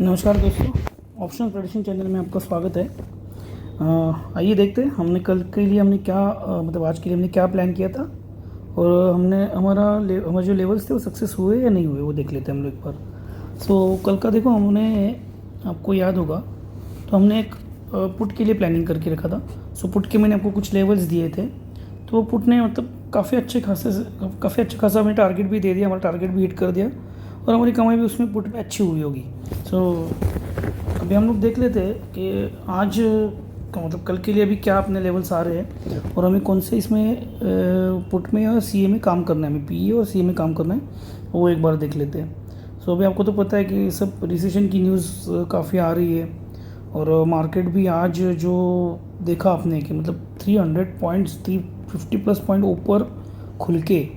नमस्कार दोस्तों, optional prediction channel में आपका स्वागत है। आइए देखते हैं हमने कल के लिए हमने क्या मतलब आज के लिए हमने क्या प्लान किया था और हमने हमारे जो लेवल्स थे वो सक्सेस हुए या नहीं हुए वो देख लेते हैं हम लोग एक बार। कल का देखो, हमने आपको याद होगा तो हमने एक पुट के लिए प्लानिंग करके रखा था। पुट के मैंने आपको कुछ लेवल्स दिए थे, तो वो पुट ने मतलब काफ़ी अच्छा खासा हमें टारगेट भी दे दिया, हमारा टारगेट भी हिट कर दिया और हमारी कमाई भी उसमें पुट में अच्छी हुई होगी। अभी हम लोग देख लेते हैं कि आज का मतलब कल के लिए अभी क्या अपने लेवल्स आ रहे हैं और हमें कौन से इसमें पुट में या सीए में काम करना है, हमें पीए और सीए में काम करना है, वो एक बार देख लेते हैं। अभी आपको तो पता है कि सब रिसेशन की न्यूज़ काफ़ी आ रही है और मार्केट भी आज जो देखा आपने कि मतलब 300 पॉइंट्स 350 प्लस पॉइंट ऊपर खुल के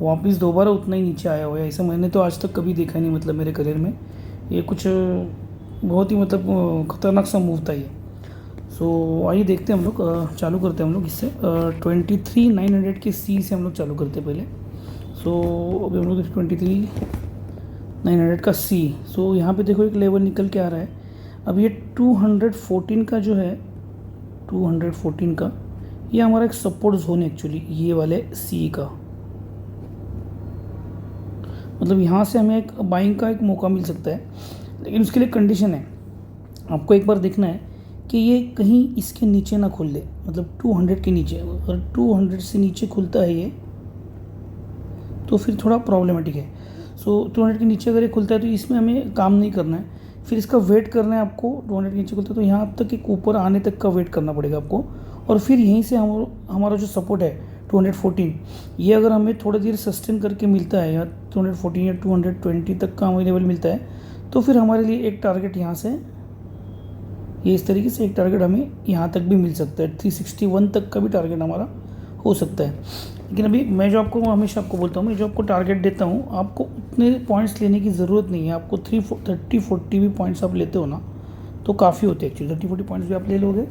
वापस दोबारा उतना ही नीचे आया हुआ है। ऐसा मैंने तो आज तक कभी देखा नहीं, मतलब मेरे करियर में ये कुछ बहुत ही मतलब ख़तरनाक सा मूव था ये। आइए देखते हैं हम लोग, चालू करते हैं हम लोग इससे 23,900 के सी से हम लोग चालू करते हैं पहले। अभी हम लोग 23,900 का सी। यहाँ पे देखो एक लेवल निकल के आ रहा है। अब ये 214 का जो है 214 का ये हमारा एक सपोर्ट जोन है एक्चुअली, ये वाले सी का। मतलब यहाँ से हमें एक बाइंग का एक मौका मिल सकता है, लेकिन उसके लिए कंडीशन है, आपको एक बार देखना है कि ये कहीं इसके नीचे ना खुल ले, मतलब 200 के नीचे। अगर 200 से नीचे खुलता है ये तो फिर थोड़ा प्रॉब्लमेटिक है। 200 के नीचे अगर ये खुलता है तो इसमें हमें काम नहीं करना है, फिर इसका वेट करना है आपको। 200 के नीचे खुलता है तो यहाँ तक एक ऊपर आने तक का वेट करना पड़ेगा आपको, और फिर यहीं से हमारा जो सपोर्ट है 214, ये अगर हमें थोड़ी देर सस्टेन करके मिलता है या 214 या 220 तक का हमें लेवल मिलता है तो फिर हमारे लिए एक टारगेट यहाँ से ये इस तरीके से एक टारगेट हमें यहाँ तक भी मिल सकता है। 361 तक का भी टारगेट हमारा हो सकता है। लेकिन अभी मैं जो आपको हमेशा आपको बोलता हूँ, मैं जो आपको टारगेट देता हूँ, आपको उतने पॉइंट्स लेने की ज़रूरत नहीं है। आपको 30-40 भी पॉइंट्स आप लेते हो ना तो काफ़ी होते हैं एक्चुअली। 30-40 पॉइंट्स भी आप ले लोगे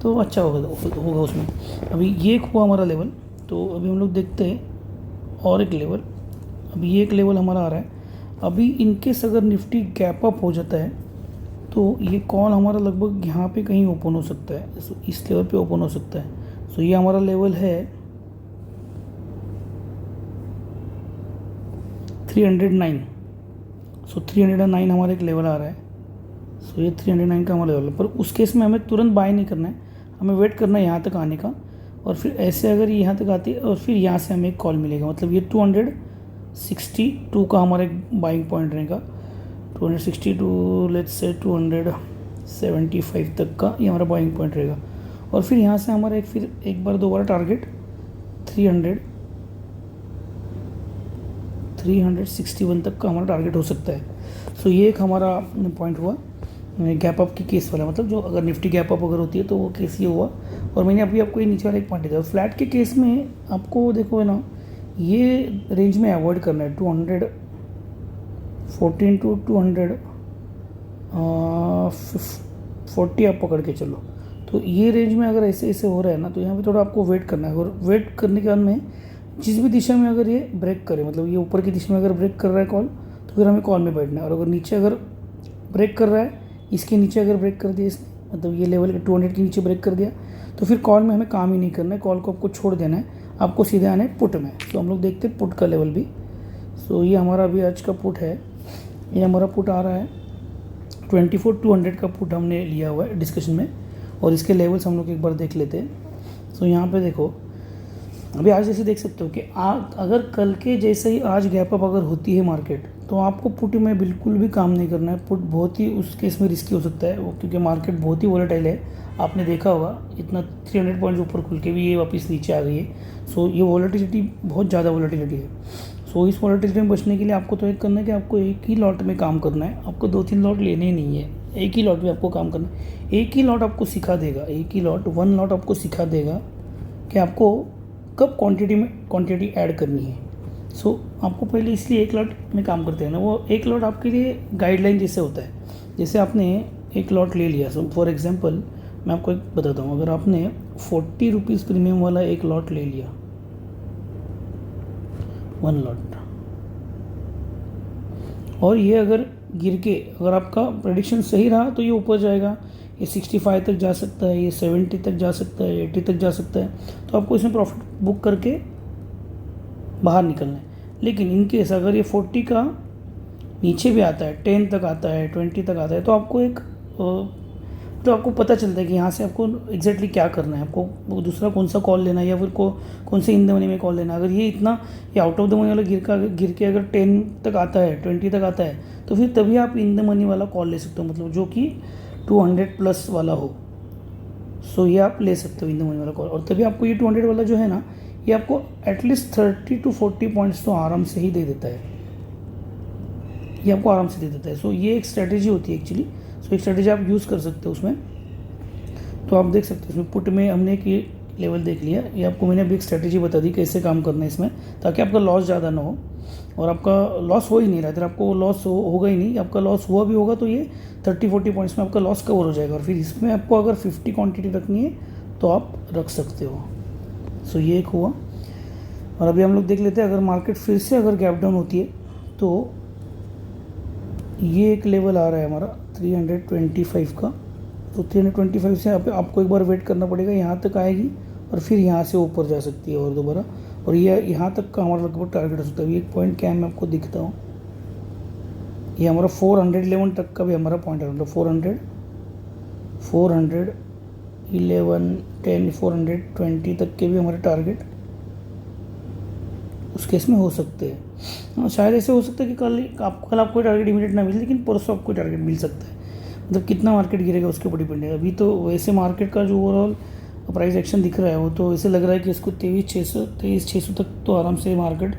तो अच्छा होगा उसमें। अभी ये हुआ हमारा लेवल, तो अभी हम लोग देखते हैं और एक लेवल। अभी ये एक लेवल हमारा आ रहा है। अभी इनकेस अगर निफ्टी गैप अप हो जाता है तो ये कॉल हमारा लगभग यहाँ पे कहीं ओपन हो सकता है, इस लेवल पे ओपन हो सकता है। ये हमारा लेवल है 309। 309 हमारा एक लेवल आ रहा है। ये 309 का हमारा लेवल है, पर उस केस में हमें तुरंत बाय नहीं करना है, हमें वेट करना है यहाँ तक आने का। और फिर ऐसे अगर ये यहाँ तक आती है और फिर यहाँ से हमें एक कॉल मिलेगा, मतलब ये 262 का हमारा एक बाइंग पॉइंट रहेगा। 262 लेट्स से 275 तक का ये हमारा बाइंग पॉइंट रहेगा। और फिर यहाँ से हमारा फिर एक बार दोबारा टारगेट 361 तक का हमारा टारगेट हो सकता है। ये एक हमारा पॉइंट हुआ गैप अप की केस वाला, मतलब जो अगर निफ्टी गैप अप अगर होती है तो वो केस ये हुआ। और मैंने अभी आपको ये नीचे वाला एक पॉइंट दिया। फ्लैट के केस में आपको देखो है ना, ये रेंज में अवॉइड करना है 214 टू 240 आप पकड़ के चलो। तो ये रेंज में अगर ऐसे ऐसे हो रहा है ना तो यहाँ पे थोड़ा आपको वेट करना है। और वेट करने के बाद में जिस भी दिशा में अगर ये ब्रेक करे, मतलब ये ऊपर की दिशा में अगर ब्रेक कर रहा है कॉल, तो फिर हमें कॉल में बैठना है। और अगर नीचे अगर ब्रेक कर रहा है, इसके नीचे अगर ब्रेक कर दिया इसने, मतलब ये लेवल 200 के नीचे ब्रेक कर दिया, तो फिर कॉल में हमें काम ही नहीं करना है, कॉल को आपको छोड़ देना है, आपको सीधे आना है पुट में। हम लोग देखते हैं पुट का लेवल भी। ये हमारा अभी आज का पुट है, ये हमारा पुट आ रहा है 24,200 का पुट हमने लिया हुआ है डिस्कशन में। और इसके लेवल्स हम लोग एक बार देख लेते हैं। यहाँ पे देखो, अभी आज जैसे देख सकते हो कि अगर कल के जैसे ही आज गैप अप अगर होती है मार्केट, तो आपको पुट में बिल्कुल भी काम नहीं करना है। पुट बहुत ही उस केस में रिस्की हो सकता है वो, क्योंकि मार्केट बहुत ही वोलेटाइल है। आपने देखा होगा इतना 300 पॉइंट्स ऊपर खुल के भी ये वापस नीचे आ गई है। ये वोलेटिलिटी बहुत ज़्यादा वोलेटिलिटी है। इस वोलेटिलिटी में बचने के लिए आपको तो एक करना है कि आपको एक ही लॉट में काम करना है, आपको 2-3 लॉट लेने ही नहीं है, एक ही लॉट में आपको काम करना है। एक ही लॉट आपको सिखा देगा, एक ही लॉट 1 लॉट आपको सिखा देगा कि आपको कब क्वांटिटी ऐड करनी है। आपको पहले इसलिए एक लॉट में काम करते हैं ना, वो एक लॉट आपके लिए गाइडलाइन जैसे होता है। जैसे आपने एक लॉट ले लिया, फॉर एग्जांपल मैं आपको एक बताता हूँ, अगर आपने 40 रुपीज़ प्रीमियम वाला एक लॉट ले लिया, 1 लॉट, और ये अगर गिर के अगर आपका प्रेडिक्शन सही रहा तो ये ऊपर जाएगा, ये 65 तक जा सकता है, ये 70 तक जा सकता है, 80 तक जा सकता है। तो आपको इसमें प्रॉफिट बुक करके बाहर निकलना है। लेकिन इन केस अगर ये 40 का नीचे भी आता है, 10 तक आता है, 20 तक आता है, तो आपको एक तो आपको पता चलता है कि यहाँ से आपको एग्जैक्टली क्या करना है, आपको दूसरा कौन सा कॉल लेना है या फिर कौन से इन द मनी में कॉल लेना है। अगर ये इतना ये आउट ऑफ द मनी वाला गिर के अगर 10 तक आता है, 20 तक आता है, तो फिर तभी आप इन द मनी वाला कॉल ले सकते हो, मतलब जो कि 200 प्लस वाला हो। सो ये आप ले सकते हो इन द मनी वाला कॉल, और तभी आपको ये 200 वाला जो है ना, ये आपको एटलीस्ट 30 to 40 पॉइंट्स तो आराम से ही दे देता है, ये आपको आराम से दे देता है। सो ये एक स्ट्रैटेजी होती है एक्चुअली। सो एक स्ट्रैटेजी आप यूज़ कर सकते हो उसमें। तो आप देख सकते हो इसमें पुट में हमने एक ये लेवल देख लिया, ये आपको मैंने अभी एक स्ट्रैटेजी बता दी कैसे काम करना है इसमें, ताकि आपका लॉस ज़्यादा ना हो, और आपका लॉस हो ही नहीं रहा है, आपको लॉस होगा ही नहीं। आपका लॉस हुआ भी होगा तो ये 30-40 पॉइंट्स में आपका लॉस कवर हो जाएगा, और फिर इसमें आपको अगर 50 क्वांटिटी रखनी है तो आप रख सकते हो। सो ये एक हुआ। और अभी हम लोग देख लेते हैं अगर मार्केट फिर से अगर गैप डाउन होती है तो ये एक लेवल आ रहा है हमारा 325 का। तो 325 से आपको एक बार वेट करना पड़ेगा, यहाँ तक आएगी और फिर यहाँ से ऊपर जा सकती है और दोबारा, और ये यहाँ तक का हमारा लगभग टारगेट हो सकता है। एक पॉइंट क्या है मैं आपको दिखता हूँ, ये हमारा 411 तक का भी हमारा पॉइंट है, मतलब 400, 411, 10, 420 तक के भी हमारे टारगेट उस केस में हो सकते हैं। शायद ऐसे हो सकता है कि कल आपको टारगेट इमीडिएट ना मिले, लेकिन परसों आपको टारगेट मिल सकता है। मतलब कितना मार्केट गिरेगा उसके ऊपर डिपेंड है। अभी तो वैसे मार्केट का जो ओवरऑल प्राइस एक्शन दिख रहा है वो तो ऐसे लग रहा है कि इसको 23,600 तक तो आराम से मार्केट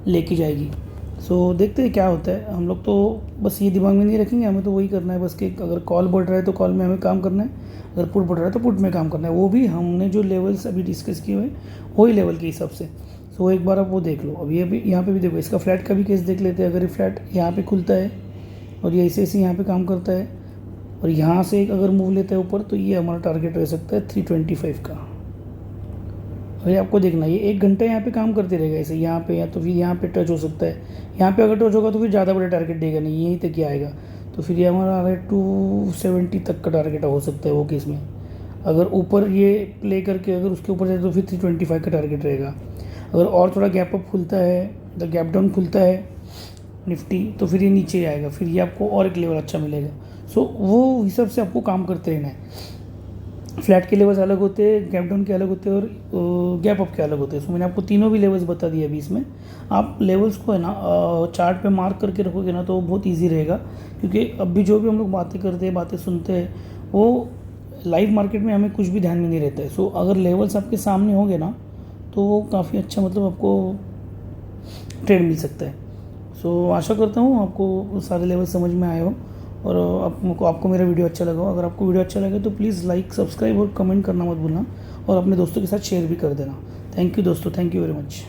लेके जाएगी। सो देखते हैं क्या होता है। हम लोग तो बस ये दिमाग में नहीं रखेंगे, हमें तो वही करना है बस कि अगर कॉल बढ़ रहा है तो कॉल में हमें काम करना है, अगर पुट बढ़ रहा है तो पुट में काम करना है। वो भी हमने जो लेवल्स अभी डिस्कस किए हुए वही लेवल के हिसाब से। सो एक बार आप वो देख लो। अब ये भी यहाँ पे भी देखो, इसका फ्लैट का भी केस देख लेते हैं। अगर ये फ्लैट यहाँ पे खुलता है और ये ऐसे यहाँ पे काम करता है और यहाँ से एक अगर मूव लेता है ऊपर, तो ये हमारा टारगेट रह सकता है 325 का। और ये आपको देखना है, ये 1 घंटा यहाँ पे काम करते रहेगा ऐसे यहाँ पे, या तो फिर यहाँ पे टच हो सकता है। यहाँ पे अगर टच होगा तो फिर ज़्यादा बड़ा टारगेट देगा नहीं, यहीं तक ही आएगा। तो फिर ये हमारा आ रहा है 270 तक का टारगेट हो सकता है वो केस में। अगर ऊपर ये प्ले करके अगर उसके ऊपर जाए तो फिर 325 का टारगेट रहेगा। अगर और थोड़ा गैप अप खुलता है, द गैप डाउन खुलता है निफ्टी, तो फिर ये नीचे आएगा, फिर ये आपको और एक लेवल अच्छा मिलेगा। सो वो हिसाब से आपको काम करते रहना है। फ्लैट के लेवल्स अलग होते हैं, गैप डाउन के अलग होते हैं, और गैप अप के अलग होते हैं। सो मैंने आपको तीनों भी लेवल्स बता दिए अभी इसमें। आप लेवल्स को है ना चार्ट पे मार्क करके रखोगे ना तो बहुत ईजी रहेगा, क्योंकि अभी जो भी हम लोग बातें करते हैं, बातें सुनते हैं, वो लाइव मार्केट में हमें कुछ भी ध्यान में नहीं रहता है। सो अगर लेवल्स आपके सामने होंगे ना तो वो काफ़ी अच्छा मतलब आपको ट्रेड मिल सकता है। सो आशा करता हूँ आपको सारे लेवल समझ में आए हो, और आपको मेरा वीडियो अच्छा लगा हो। अगर आपको वीडियो अच्छा लगे तो प्लीज़ लाइक, सब्सक्राइब और कमेंट करना मत भूलना, और अपने दोस्तों के साथ शेयर भी कर देना। थैंक यू दोस्तों, थैंक यू वेरी मच।